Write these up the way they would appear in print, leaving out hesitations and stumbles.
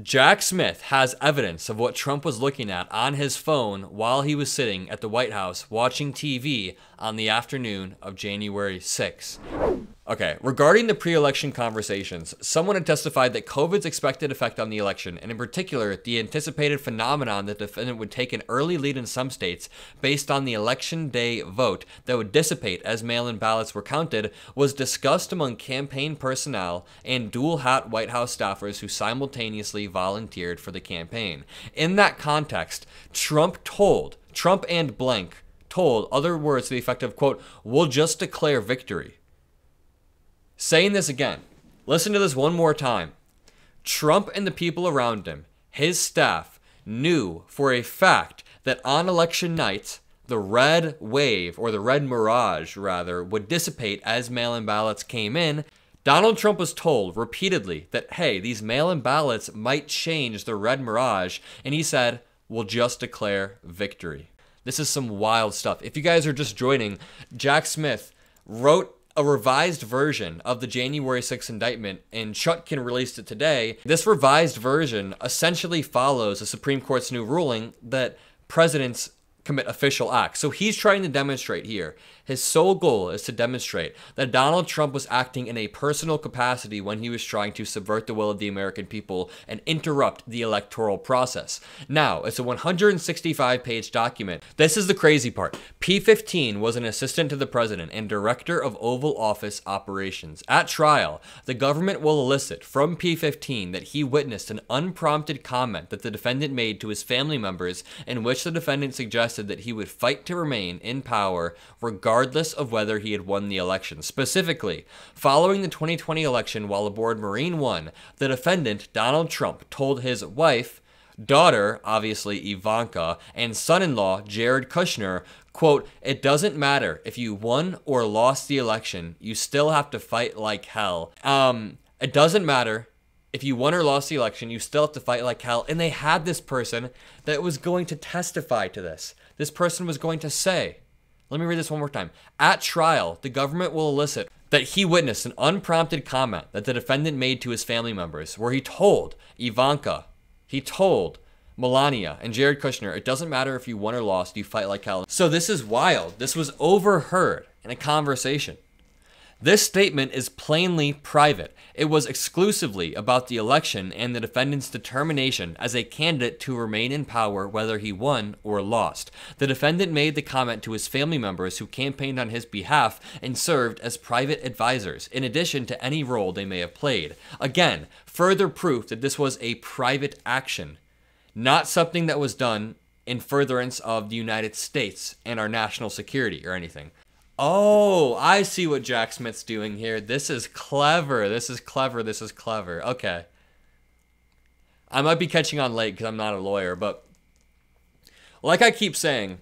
Jack Smith has evidence of what Trump was looking at on his phone while he was sitting at the White House watching TV on the afternoon of January 6th. Okay, regarding the pre-election conversations, someone had testified that COVID's expected effect on the election, and in particular, the anticipated phenomenon that the defendant would take an early lead in some states based on the election day vote that would dissipate as mail-in ballots were counted, was discussed among campaign personnel and dual-hat White House staffers who simultaneously volunteered for the campaign. In that context, Trump and blank told other words to the effect of, quote, "We'll just declare victory." Saying this again, listen to this one more time. Trump and the people around him, his staff, knew for a fact that on election night, the red wave, or the red mirage rather, would dissipate as mail-in ballots came in. Donald Trump was told repeatedly that, hey, these mail-in ballots might change the red mirage, and he said, "We'll just declare victory." This is some wild stuff. If you guys are just joining, Jack Smith wrote a revised version of the January 6th indictment, and Chutkin released it today. This revised version essentially follows the Supreme Court's new ruling that presidents commit official acts. So he's trying to demonstrate here, his sole goal is to demonstrate that Donald Trump was acting in a personal capacity when he was trying to subvert the will of the American people and interrupt the electoral process. Now, it's a 165-page document. This is the crazy part. P15 was an assistant to the president and director of Oval Office operations. At trial, the government will elicit from P15 that he witnessed an unprompted comment that the defendant made to his family members in which the defendant suggested that he would fight to remain in power regardless of whether he had won the election. Specifically, following the 2020 election while aboard Marine One, the defendant, Donald Trump, told his wife, daughter, obviously Ivanka, and son-in-law, Jared Kushner, quote, "It doesn't matter if you won or lost the election, you still have to fight like hell." It doesn't matter if you won or lost the election, you still have to fight like hell. And they had this person that was going to testify to this. This person was going to say, let me read this one more time. At trial, the government will elicit that he witnessed an unprompted comment that the defendant made to his family members, where he told Ivanka, he told Melania and Jared Kushner, "It doesn't matter if you won or lost, you fight like hell." So this is wild. This was overheard in a conversation. This statement is plainly private. It was exclusively about the election and the defendant's determination as a candidate to remain in power whether he won or lost. The defendant made the comment to his family members who campaigned on his behalf and served as private advisors, in addition to any role they may have played. Again, further proof that this was a private action, not something that was done in furtherance of the United States and our national security or anything. Oh, I see what Jack Smith's doing here. This is clever. This is clever. This is clever. Okay. I might be catching on late because I'm not a lawyer, but like I keep saying,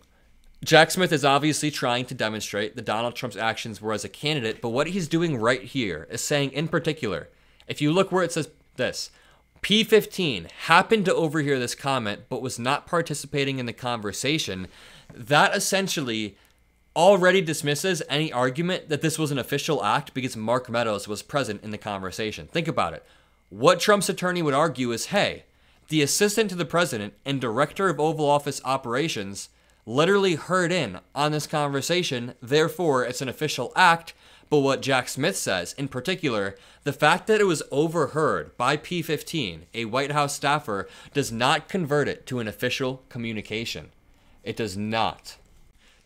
Jack Smith is obviously trying to demonstrate that Donald Trump's actions were as a candidate, but what he's doing right here is saying, in particular, if you look where it says this, P15 happened to overhear this comment but was not participating in the conversation, that essentially already dismisses any argument that this was an official act because Mark Meadows was present in the conversation. Think about it. What Trump's attorney would argue is, hey, the assistant to the president and director of Oval Office operations literally heard in on this conversation, therefore it's an official act. But what Jack Smith says, in particular, the fact that it was overheard by P15, a White House staffer, does not convert it to an official communication. It does not.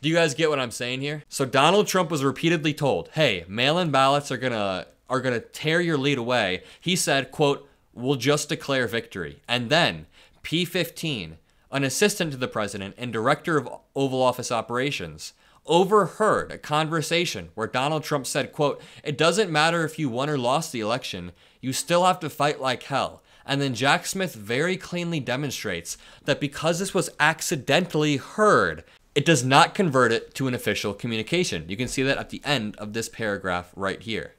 Do you guys get what I'm saying here? So Donald Trump was repeatedly told, hey, mail-in ballots are gonna tear your lead away. He said, quote, "We'll just declare victory." And then P15, an assistant to the president and director of Oval Office operations, overheard a conversation where Donald Trump said, quote, "It doesn't matter if you won or lost the election, you still have to fight like hell." And then Jack Smith very cleanly demonstrates that because this was accidentally heard, it does not convert it to an official communication. You can see that at the end of this paragraph right here.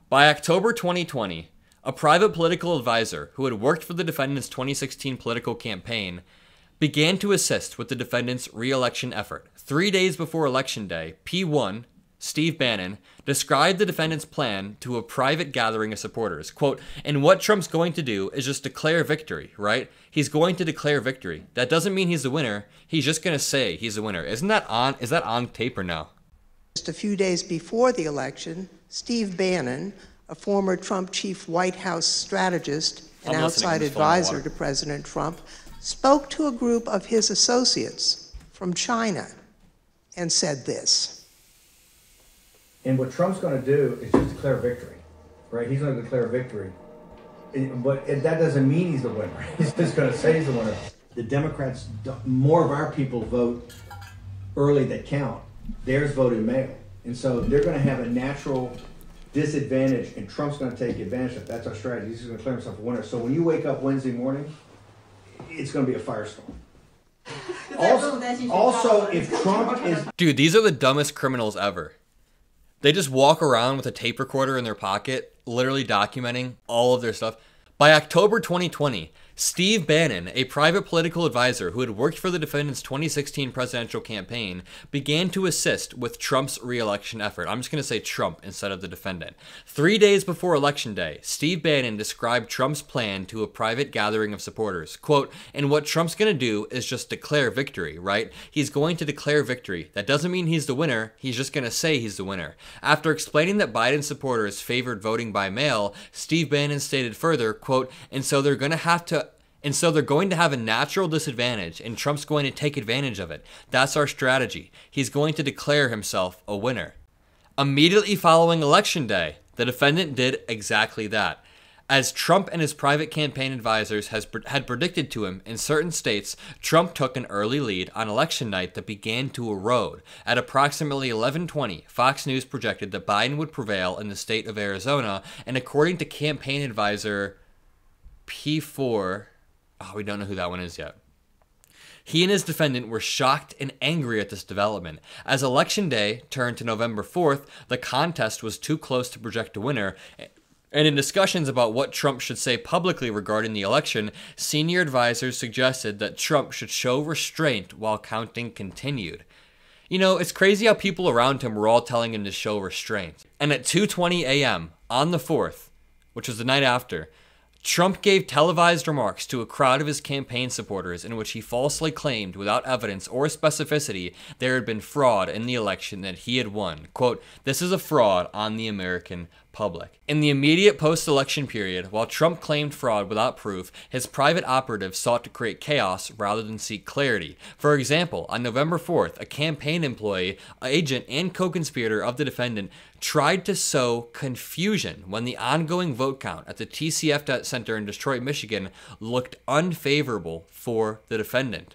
By October 2020, a private political advisor who had worked for the defendant's 2016 political campaign began to assist with the defendant's re-election effort. 3 days before Election Day, P1 Steve Bannon, described the defendant's plan to a private gathering of supporters. Quote, and what Trump's going to do is just declare victory, right? He's going to declare victory. That doesn't mean he's the winner. He's just going to say he's the winner. Is that on tape or no? Just a few days before the election, Steve Bannon, a former Trump chief White House strategist and outside advisor to President Trump, spoke to a group of his associates from China and said this. And what Trump's going to do is just declare victory, right? He's going to declare victory. But that doesn't mean he's the winner. He's just going to say he's the winner. The Democrats, more of our people vote early that count. Theirs voted mail. And so they're going to have a natural disadvantage, and Trump's going to take advantage of it. That's our strategy. He's going to declare himself a winner. So when you wake up Wednesday morning, it's going to be a firestorm. Also, if Trump is... Dude, these are the dumbest criminals ever. They just walk around with a tape recorder in their pocket, literally documenting all of their stuff. By October 2020, Steve Bannon, a private political advisor who had worked for the defendant's 2016 presidential campaign, began to assist with Trump's re-election effort. I'm just going to say Trump instead of the defendant. 3 days before Election Day, Steve Bannon described Trump's plan to a private gathering of supporters. Quote, and what Trump's going to do is just declare victory, right? He's going to declare victory. That doesn't mean he's the winner. He's just going to say he's the winner. After explaining that Biden supporters favored voting by mail, Steve Bannon stated further, quote, and so they're going to have a natural disadvantage, and Trump's going to take advantage of it. That's our strategy. He's going to declare himself a winner. Immediately following Election Day, the defendant did exactly that. As Trump and his private campaign advisors had predicted to him in certain states, Trump took an early lead on election night that began to erode. At approximately 11:20, Fox News projected that Biden would prevail in the state of Arizona, and according to campaign advisor P4, we don't know who that one is yet. He and his defendant were shocked and angry at this development. As Election Day turned to November 4th, the contest was too close to project a winner. And in discussions about what Trump should say publicly regarding the election, senior advisors suggested that Trump should show restraint while counting continued. You know, it's crazy how people around him were all telling him to show restraint. And at 2:20 a.m. on the 4th, which was the night after, Trump gave televised remarks to a crowd of his campaign supporters in which he falsely claimed, without evidence or specificity, there had been fraud in the election that he had won. Quote, this is a fraud on the American public. In the immediate post-election period, while Trump claimed fraud without proof, his private operatives sought to create chaos rather than seek clarity. For example, on November 4th, a campaign employee, agent, and co-conspirator of the defendant tried to sow confusion when the ongoing vote count at the TCF Center in Detroit, Michigan looked unfavorable for the defendant.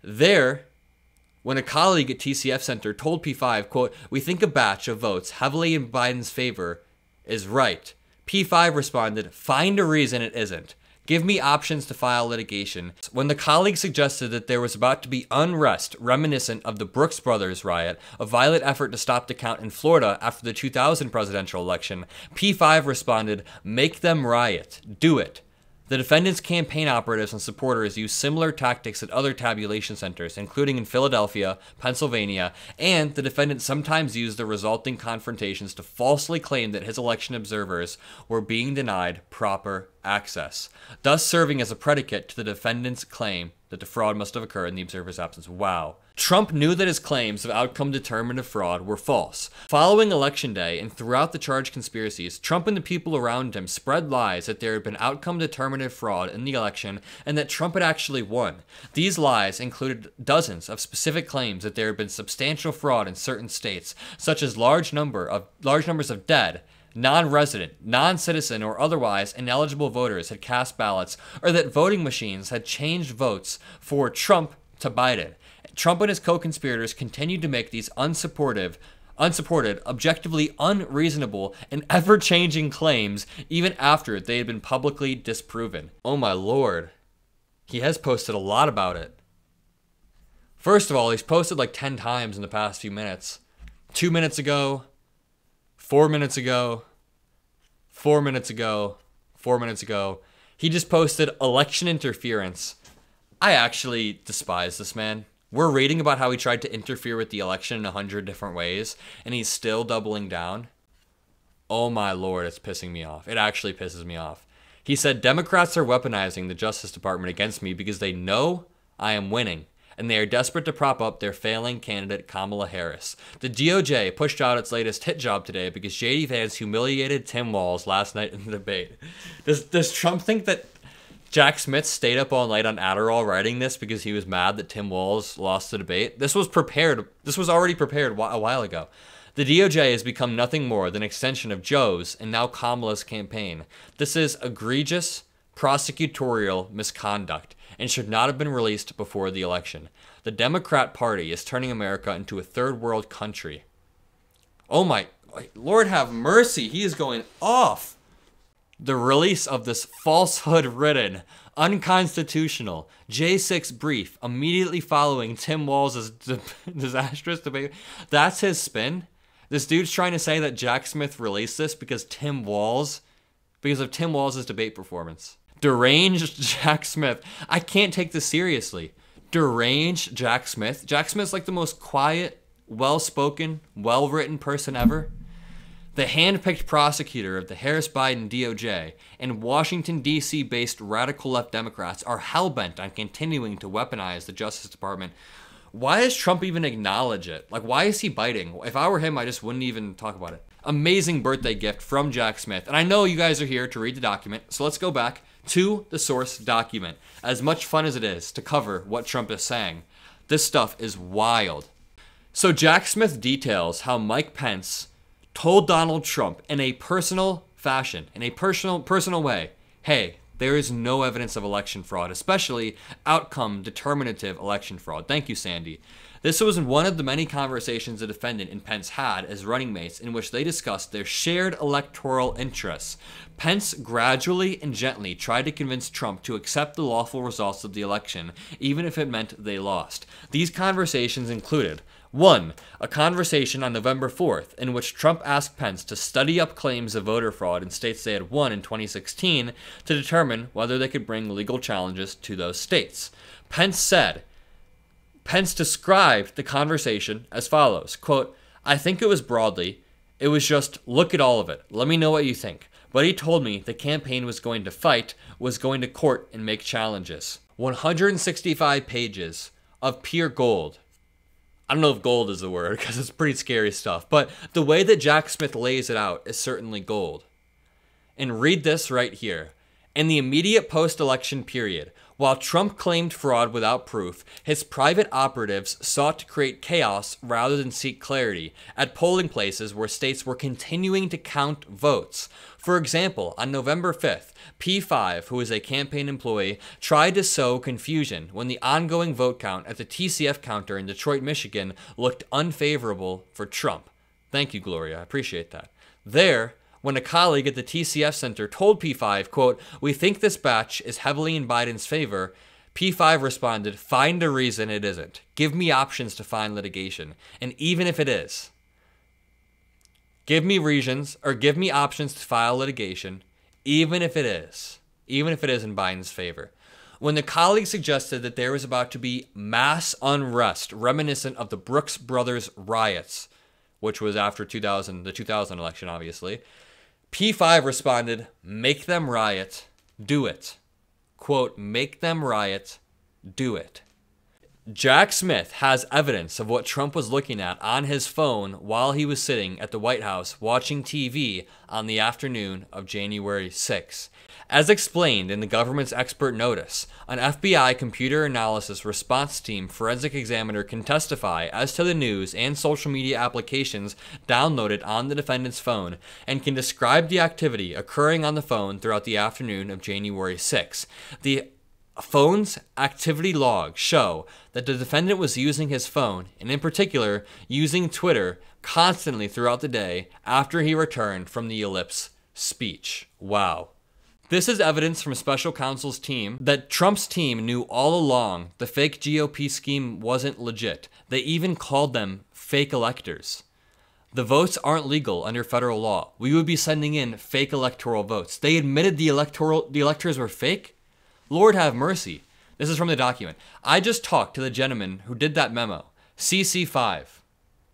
When a colleague at TCF Center told P5, quote, we think a batch of votes heavily in Biden's favor is right. P5 responded, find a reason it isn't. Give me options to file litigation. When the colleague suggested that there was about to be unrest reminiscent of the Brooks Brothers riot, a violent effort to stop the count in Florida after the 2000 presidential election, P5 responded, make them riot. Do it. The defendant's campaign operatives and supporters used similar tactics at other tabulation centers, including in Philadelphia, Pennsylvania, and the defendant sometimes used the resulting confrontations to falsely claim that his election observers were being denied proper access, thus serving as a predicate to the defendant's claim that the fraud must have occurred in the observer's absence. Wow. Trump knew that his claims of outcome-determinative fraud were false. Following Election Day and throughout the charged conspiracies, Trump and the people around him spread lies that there had been outcome-determinative fraud in the election and that Trump had actually won. These lies included dozens of specific claims that there had been substantial fraud in certain states, such as large numbers of dead, non-resident, non-citizen, or otherwise ineligible voters had cast ballots, or that voting machines had changed votes for Trump to Biden. Trump and his co-conspirators continued to make these unsupported, objectively unreasonable, and ever-changing claims even after they had been publicly disproven. Oh my lord. He has posted a lot about it. First of all, he's posted like 10 times in the past few minutes. 2 minutes ago, 4 minutes ago, 4 minutes ago, 4 minutes ago. He just posted election interference. I actually despise this man. We're reading about how he tried to interfere with the election in 100 different ways, and he's still doubling down. Oh my Lord, it's pissing me off. It actually pisses me off. He said, Democrats are weaponizing the Justice Department against me because they know I am winning, and they are desperate to prop up their failing candidate Kamala Harris. The DOJ pushed out its latest hit job today because J.D. Vance humiliated Tim Walz last night in the debate. Does Trump think that Jack Smith stayed up all night on Adderall writing this because he was mad that Tim Walz lost the debate? This was prepared. This was already prepared a while ago. The DOJ has become nothing more than an extension of Joe's and now Kamala's campaign. This is egregious prosecutorial misconduct and should not have been released before the election. The Democrat Party is turning America into a third world country. Oh my, Lord have mercy, he is going off. The release of this falsehood-ridden, unconstitutional J6 brief immediately following Tim Walz's disastrous debate, that's his spin? This dude's trying to say that Jack Smith released this because of Tim Walz's debate performance. Deranged Jack Smith. I can't take this seriously. Deranged Jack Smith. Jack Smith's like the most quiet, well-spoken, well-written person ever. The hand-picked prosecutor of the Harris-Biden DOJ and Washington, D.C. based radical left Democrats are hell-bent on continuing to weaponize the Justice Department. Why does Trump even acknowledge it? Like, why is he biting? If I were him, I just wouldn't even talk about it. Amazing birthday gift from Jack Smith. And I know you guys are here to read the document, so let's go back to the source document. As much fun as it is to cover what Trump is saying, this stuff is wild. So Jack Smith details how Mike Pence told Donald Trump in a personal fashion, in a personal way, hey, there is no evidence of election fraud, especially outcome determinative election fraud. Thank you, Sandy. This was one of the many conversations the defendant and Pence had as running mates in which they discussed their shared electoral interests. Pence gradually and gently tried to convince Trump to accept the lawful results of the election, even if it meant they lost. These conversations included 1. A conversation on November 4th in which Trump asked Pence to study up claims of voter fraud in states they had won in 2016 to determine whether they could bring legal challenges to those states. Pence described the conversation as follows, quote, I think it was broadly, it was just, look at all of it, let me know what you think. But he told me the campaign was going to fight, was going to court and make challenges. 165 pages of pure gold. I don't know if gold is the word because it's pretty scary stuff, but the way that Jack Smith lays it out is certainly gold. And read this right here. In the immediate post-election period, while Trump claimed fraud without proof, his private operatives sought to create chaos rather than seek clarity at polling places where states were continuing to count votes. For example, on November 5th, P5, who is a campaign employee, tried to sow confusion when the ongoing vote count at the TCF counter in Detroit, Michigan looked unfavorable for Trump. Thank you, Gloria. I appreciate that. There, when a colleague at the TCF center told P5, quote, we think this batch is heavily in Biden's favor, P5 responded, find a reason it isn't. Give me options to find litigation. And even if it is, give me reasons or give me options to file litigation, even if it is in Biden's favor. When the colleague suggested that there was about to be mass unrest reminiscent of the Brooks Brothers riots, which was after the 2000 election, obviously, P5 responded, make them riot, do it. Quote, make them riot, do it. Jack Smith has evidence of what Trump was looking at on his phone while he was sitting at the White House watching TV on the afternoon of January 6. As explained in the government's expert notice, an FBI computer analysis response team forensic examiner can testify as to the news and social media applications downloaded on the defendant's phone and can describe the activity occurring on the phone throughout the afternoon of January 6. The phone's activity logs show that the defendant was using his phone, and in particular, using Twitter constantly throughout the day after he returned from the Ellipse speech. Wow. This is evidence from special counsel's team that Trump's team knew all along the fake GOP scheme wasn't legit. They even called them fake electors. The votes aren't legal under federal law. We would be sending in fake electoral votes. They admitted the electors were fake? Lord have mercy. This is from the document. I just talked to the gentleman who did that memo, CC5.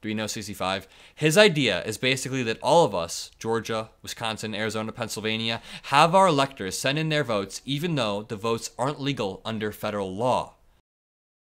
Do we know CC5? His idea is basically that all of us, Georgia, Wisconsin, Arizona, Pennsylvania, have our electors send in their votes even though the votes aren't legal under federal law.